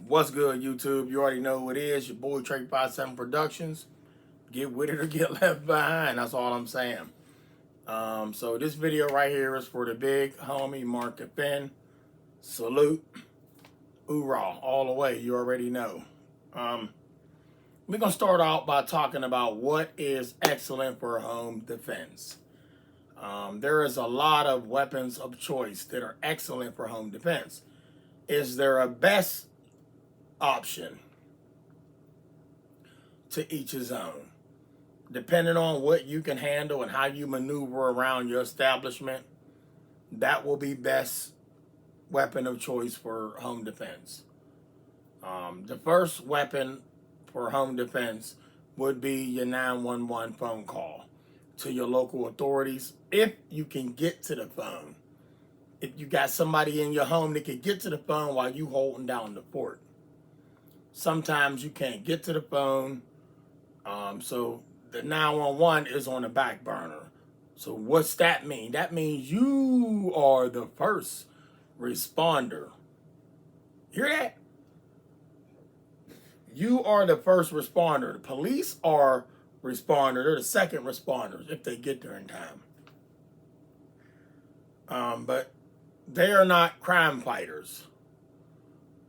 What's good, YouTube? You already know who it is. Your boy Trey 57 Productions. Get with it or get left behind. That's all I'm saying. So this video right here is for the big homie Market Finn. Salute. Hoorah. All the way. You already know. We're going to start out by talking about what is excellent for home defense. There is a lot of weapons of choice that are excellent for home defense. Is there a best option? To each his own. Depending on what you can handle and how you maneuver around your establishment, that will be best weapon of choice for home defense. The first weapon for home defense would be your 911 phone call to your local authorities if you can get to the phone. If you got somebody in your home that can get to the phone while you holding down the fort. Sometimes you can't get to the phone, so the 911 is on the back burner. So what's that mean? That means you are the first responder. Hear that? You are the first responder. The police are responder. They're the second responders if they get there in time. But they are not crime fighters.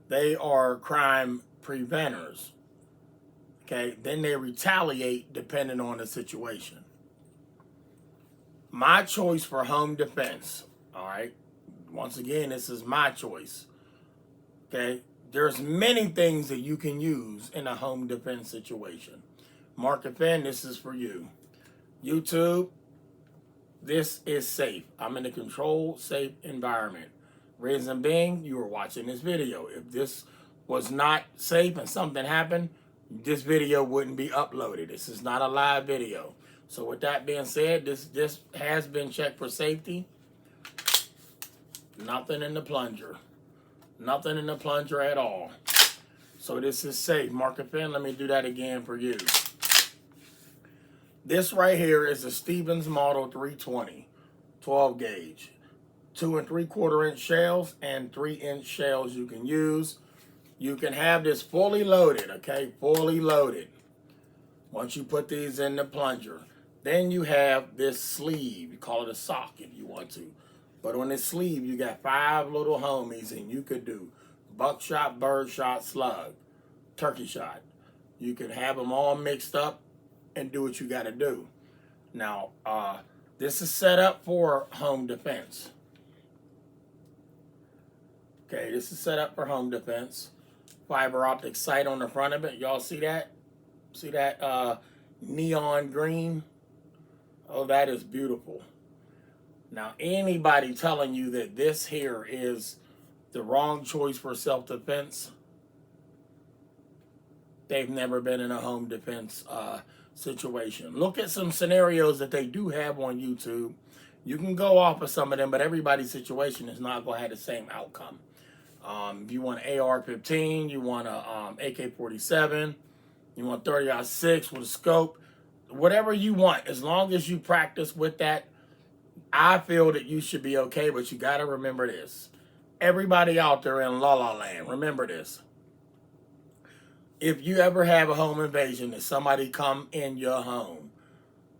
They are crime preventers. Okay, then they retaliate depending on the situation. My choice for home defense, all right, once again, this is my choice. Okay, there's many things that you can use in a home defense situation. Market Finn, this is for you. YouTube, this is safe. I'm in a controlled, safe environment. Reason being, you are watching this video. If this was not safe and something happened, this video wouldn't be uploaded. This is not a live video. So with that being said, this has been checked for safety. Nothing in the plunger. Nothing in the plunger at all. So this is safe. Market Finn, let me do that again for you. This right here is a Stevens Model 320, 12 gauge. 2 3/4 inch shells and 3-inch shells you can use. You can have this fully loaded, okay? Fully loaded. Once you put these in the plunger. Then you have this sleeve. You call it a sock if you want to. But on this sleeve, you got 5 little homies, and you could do buckshot, birdshot, slug, turkey shot. You can have them all mixed up and do what you got to do. Now, this is set up for home defense. Okay, this is set up for home defense. Fiber optic sight on the front of it. Y'all see that? See that neon green? Oh, that is beautiful. Now, anybody telling you that this here is the wrong choice for self-defense, they've never been in a home defense situation. Look at some scenarios that they do have on YouTube. You can go off of some of them, but everybody's situation is not going to have the same outcome. If you want an AR-15, you want a AK-47, you want 30-06 with a scope, whatever you want, as long as you practice with that, I feel that you should be okay, but you got to remember this. Everybody out there in La La Land, remember this. If you ever have a home invasion and somebody come in your home,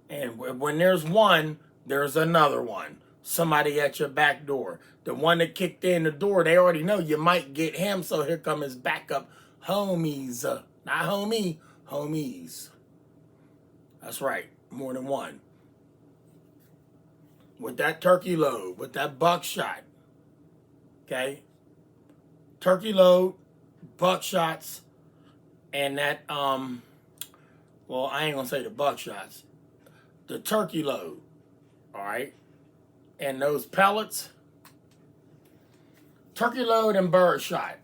and when there's one, there's another one. Somebody at your back door. The one that kicked in the door, they already know you might get him, so here come his backup homies. Not homie, homies. That's right, more than one. With that turkey load, with that buckshot, okay? Turkey load, buckshots, and that, well, I ain't gonna say the buckshots. The turkey load, all right? And those pellets, turkey load and bird shot,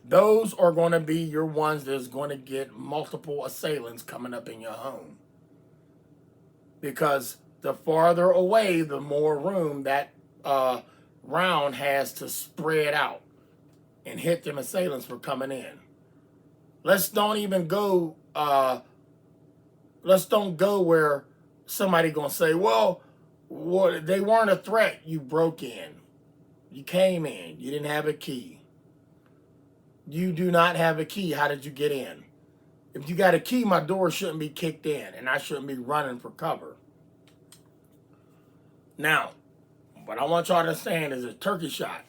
those are going to be your ones that's going to get multiple assailants coming up in your home. Because the farther away, the more room that round has to spread out and hit them assailants for coming in. Let's don't go where somebody going to say, well, they weren't a threat. You broke in. You came in. You didn't have a key. You do not have a key. How did you get in? If you got a key, my door shouldn't be kicked in, and I shouldn't be running for cover. Now, what I want y'all to understand is a turkey shot,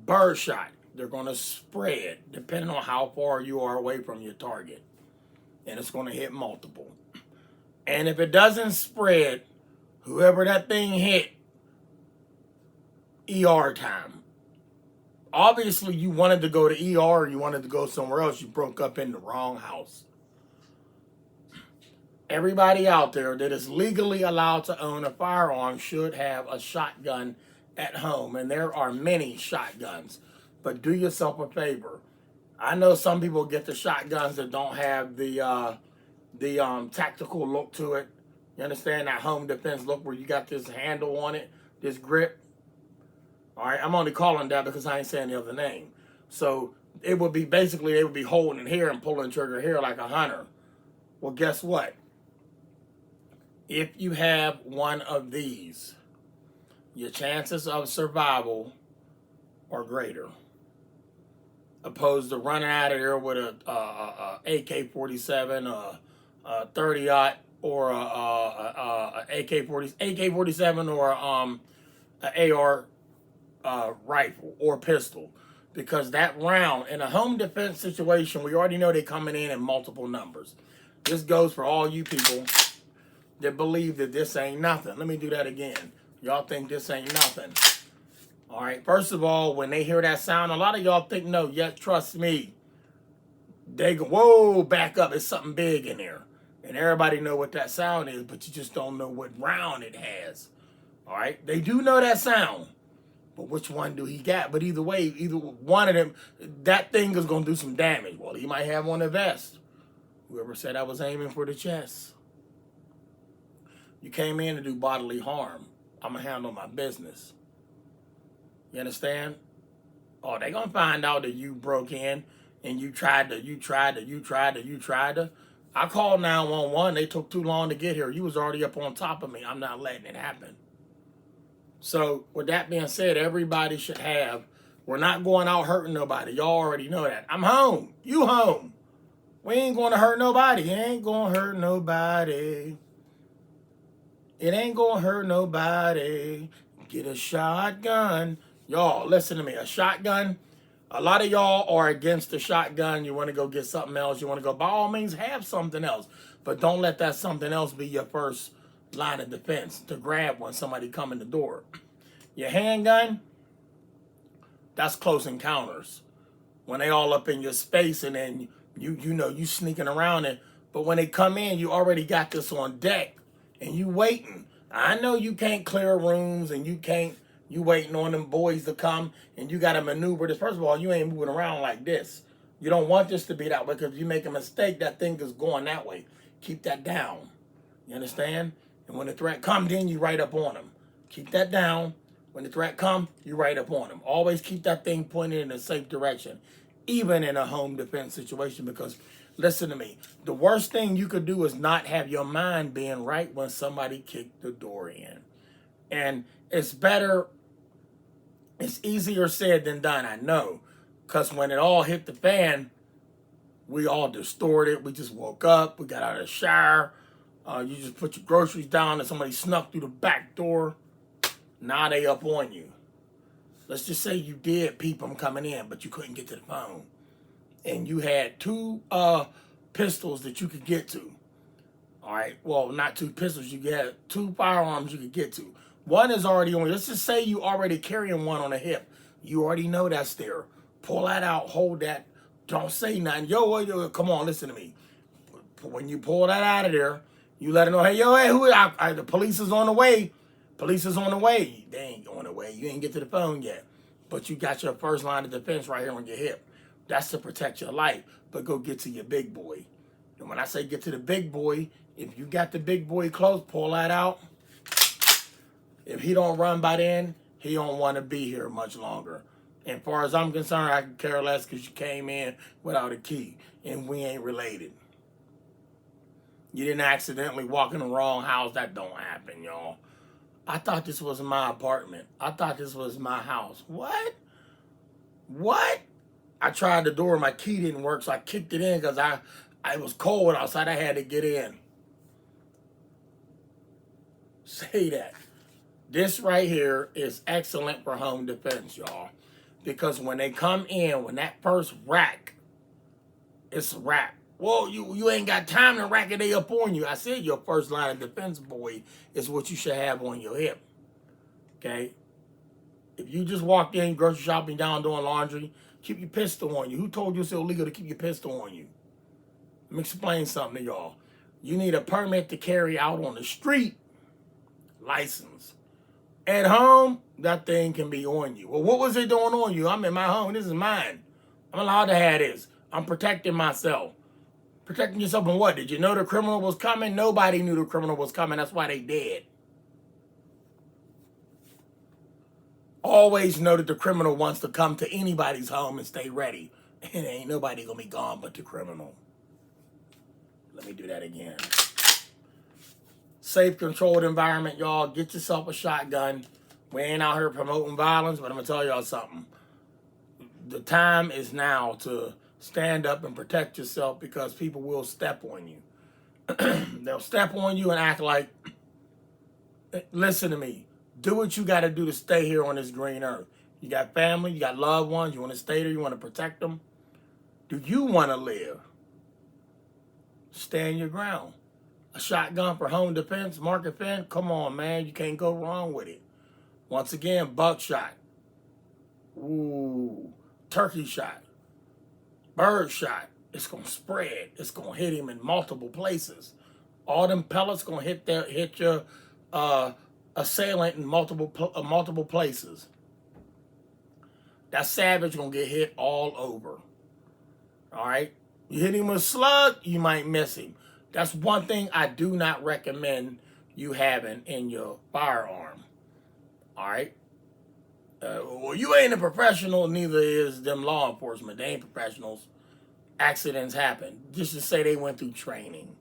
bird shot, they're going to spread depending on how far you are away from your target. And it's going to hit multiple. And if it doesn't spread, whoever that thing hit, ER time. Obviously, you wanted to go to ER or you wanted to go somewhere else. You broke up in the wrong house. Everybody out there that is legally allowed to own a firearm should have a shotgun at home. And there are many shotguns. But do yourself a favor. I know some people get the shotguns that don't have the tactical look to it. You understand that home defense look where you got this handle on it, this grip. All right, I'm only calling that because I ain't saying the other name. So it would be basically they would be holding it here and pulling the trigger here like a hunter. Well, guess what? If you have one of these, your chances of survival are greater. Opposed to running out of there with a AK-47, a 30-aught, or a AK-47 or an AR rifle or pistol, because that round in a home defense situation, we already know they're coming in multiple numbers. This goes for all you people that believe that this ain't nothing. Let me do that again. Y'all think this ain't nothing. All right, first of all, when they hear that sound, a lot of y'all think, no, yet trust me. They go, whoa, back up, it's something big in there. And everybody know what that sound is, but you just don't know what round it has. All right, they do know that sound, but which one do he got? But either way, either one of them, that thing is going to do some damage. Well, he might have on the vest. Whoever said I was aiming for the chest. You came in to do bodily harm. I'm going to handle my business. You understand? Oh, they going to find out that you broke in and you tried to. I called 911. They took too long to get here. You was already up on top of me. I'm not letting it happen. So, with that being said, everybody should have, we're not going out hurting nobody. Y'all already know that. I'm home. You home. We ain't going to hurt nobody. It ain't going to hurt nobody. It ain't going to hurt nobody. Get a shotgun. Y'all, listen to me. A shotgun, a lot of y'all are against the shotgun. You want to go get something else. You want to go, by all means, have something else. But don't let that something else be your first line of defense to grab when somebody come in the door. Your handgun, that's close encounters. When they all up in your space and then you know you sneaking around it. But when they come in, you already got this on deck and you waiting. I know you can't clear rooms and you waiting on them boys to come and you got to maneuver this. First of all, you ain't moving around like this. You don't want this to be that way, because if you make a mistake, that thing is going that way. Keep that down. You understand? And when the threat comes, then you right up on them. Keep that down. When the threat comes, you right up on them. Always keep that thing pointed in a safe direction, even in a home defense situation, because listen to me. The worst thing you could do is not have your mind being right when somebody kicked the door in. And it's better, it's easier said than done, I know. Because when it all hit the fan, we all distorted. We just woke up. We got out of the shower. You just put your groceries down and somebody snuck through the back door. Now they up on you. Let's just say you did peep them coming in, but you couldn't get to the phone. And you had two pistols that you could get to. All right, well, not two pistols. You had two firearms you could get to. One is already on. Let's just say you already carrying one on the hip. You already know that's there. Pull that out. Hold that. Don't say nothing. Yo, come on, listen to me. When you pull that out of there, you let them know, hey, the police is on the way. Police is on the way. They ain't on the way. You ain't get to the phone yet. But you got your first line of defense right here on your hip. That's to protect your life. But go get to your big boy. And when I say get to the big boy, if you got the big boy close, pull that out. If he don't run by then, he don't want to be here much longer. And as far as I'm concerned, I can care less because you came in without a key. And we ain't related. You didn't accidentally walk in the wrong house. That don't happen, y'all. I thought this was my apartment. I thought this was my house. What? What? I tried the door, my key didn't work, so I kicked it in because it was cold outside. I had to get in. Say that. This right here is excellent for home defense, y'all. Because when they come in, when that first rack, it's a wrap. Well, you ain't got time to rack it up on you. I said your first line of defense, boy, is what you should have on your hip. Okay? If you just walked in, grocery shopping, down doing laundry, keep your pistol on you. Who told you it's illegal to keep your pistol on you? Let me explain something to y'all. You need a permit to carry out on the street, license. At home, that thing can be on you. Well, what was it doing on you? I'm in my home. This is mine. I'm allowed to have this. I'm protecting myself. Protecting yourself from what? Did you know the criminal was coming? Nobody knew the criminal was coming. That's why they dead. Always know that the criminal wants to come to anybody's home and stay ready. And ain't nobody gonna be gone but the criminal. Let me do that again. Safe, controlled environment, y'all. Get yourself a shotgun. We ain't out here promoting violence, but I'm gonna tell y'all something. The time is now to stand up and protect yourself because people will step on you. They'll step on you and act like, listen to me, do what you got to do to stay here on this green earth. You got family, you got loved ones, you want to stay there, you want to protect them. Do you want to live? Stand your ground. A shotgun for home defense, market defense, come on, man, you can't go wrong with it. Once again, buckshot. Ooh, turkey shot. Bird shot. It's going to spread. It's going to hit him in multiple places. All them pellets going to hit your assailant in multiple places. That savage going to get hit all over. All right? You hit him with a slug, you might miss him. That's one thing I do not recommend you having in your firearm. All right? Well, you ain't a professional, neither is them law enforcement. They ain't professionals. Accidents happen. Just to say they went through training.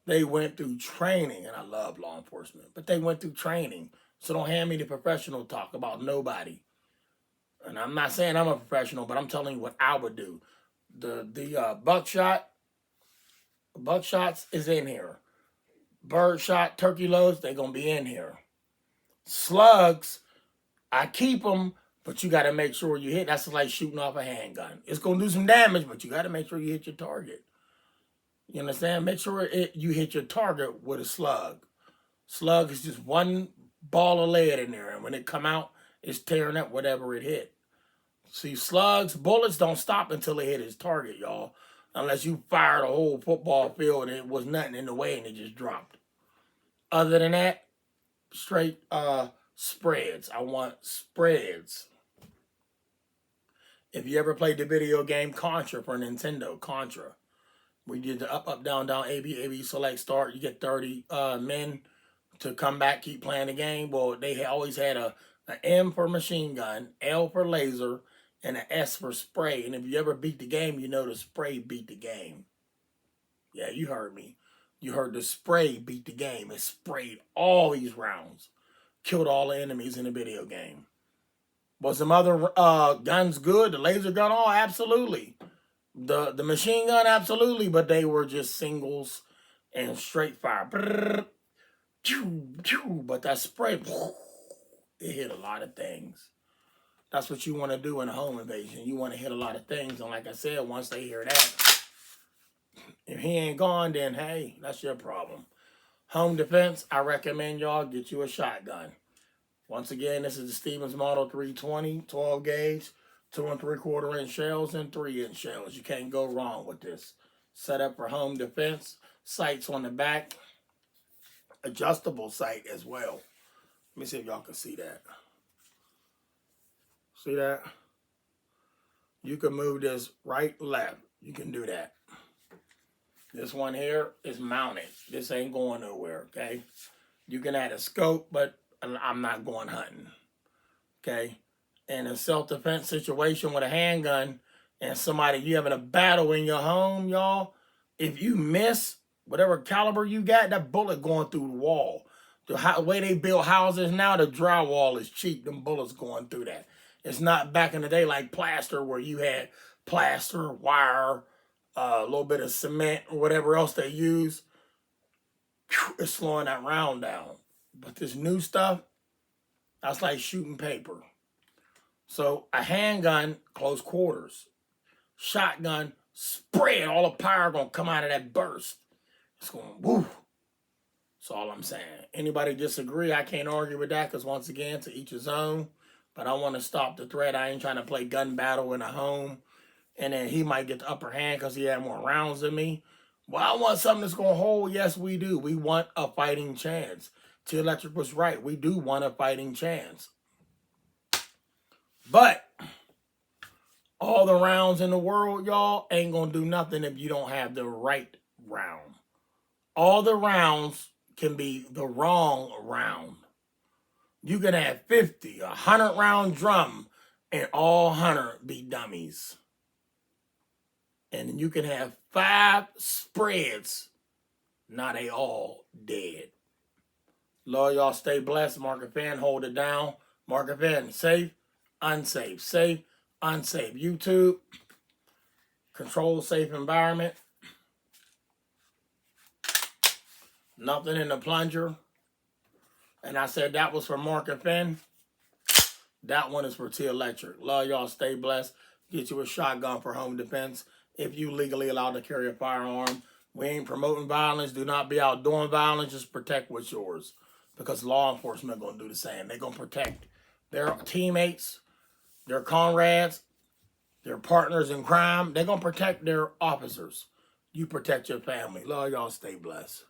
They went through training, and I love law enforcement, but they went through training. So don't hand me the professional talk about nobody. And I'm not saying I'm a professional, but I'm telling you what I would do. The buckshots is in here. Bird shot, turkey loads, they're going to be in here. Slugs, I keep them, but you got to make sure you hit. That's like shooting off a handgun. It's going to do some damage, but you got to make sure you hit your target. You understand? Make sure you hit your target with a slug. Slug is just one ball of lead in there, and when it come out, it's tearing up whatever it hit. See, slugs, bullets don't stop until they hit its target, y'all. Unless you fired a whole football field and it was nothing in the way and it just dropped. Other than that, straight spreads. I want spreads. If you ever played the video game Contra for Nintendo, Contra, we did the up, down, down, A, B, select, start. You get 30 men to come back, keep playing the game. Well, they always had an M for machine gun, L for laser, and an S for spray. And if you ever beat the game, you know the spray beat the game. Yeah, you heard me. You heard the spray beat the game. It sprayed all these rounds. Killed all the enemies in the video game. Was some other guns good? The laser gun? Oh, absolutely. The machine gun? Absolutely. But they were just singles and straight fire. But that spray, it hit a lot of things. That's what you want to do in a home invasion. You want to hit a lot of things. And like I said, once they hear that, if he ain't gone, then hey, that's your problem. Home defense, I recommend y'all get you a shotgun. Once again, this is the Stevens Model 320, 12 gauge, 2 3/4 inch shells and 3-inch shells. You can't go wrong with this. Set up for home defense. Sights on the back. Adjustable sight as well. Let me see if y'all can see that. See that? You can move this right, left. You can do that. This one here is mounted. This ain't going nowhere, okay? You can add a scope, but I'm not going hunting, okay? In a self-defense situation with a handgun and somebody, you having a battle in your home, y'all, if you miss whatever caliber you got, that bullet going through the wall. The way they build houses now, the drywall is cheap. Them bullets going through that. It's not back in the day like plaster where you had plaster, wire, a little bit of cement or whatever else they use. It's slowing that round down. But this new stuff, that's like shooting paper. So a handgun, close quarters. Shotgun, spread. All the power going to come out of that burst. It's going, woo. That's all I'm saying. Anybody disagree, I can't argue with that because, once again, to each his own. But I want to stop the threat. I ain't trying to play gun battle in a home. And then he might get the upper hand because he had more rounds than me. Well, I want something that's going to hold. Yes, we do. We want a fighting chance. T Electric was right. We do want a fighting chance. But all the rounds in the world, y'all, ain't going to do nothing if you don't have the right round. All the rounds can be the wrong round. You can have 50, 100 round drum, and all 100 be dummies. And you can have 5 spreads. Now they all dead. Lord, y'all stay blessed. Market Fan, hold it down. Market Fan, safe, unsafe. Safe, unsafe. YouTube, control safe environment. Nothing in the plunger. And I said that was for Market Fan. That one is for T Electric. Love y'all, stay blessed. Get you a shotgun for home defense. If you legally allowed to carry a firearm. We ain't promoting violence. Do not be out doing violence. Just protect what's yours. Because law enforcement going to do the same. They're going to protect their teammates, their comrades, their partners in crime. They're going to protect their officers. You protect your family. Love y'all, stay blessed.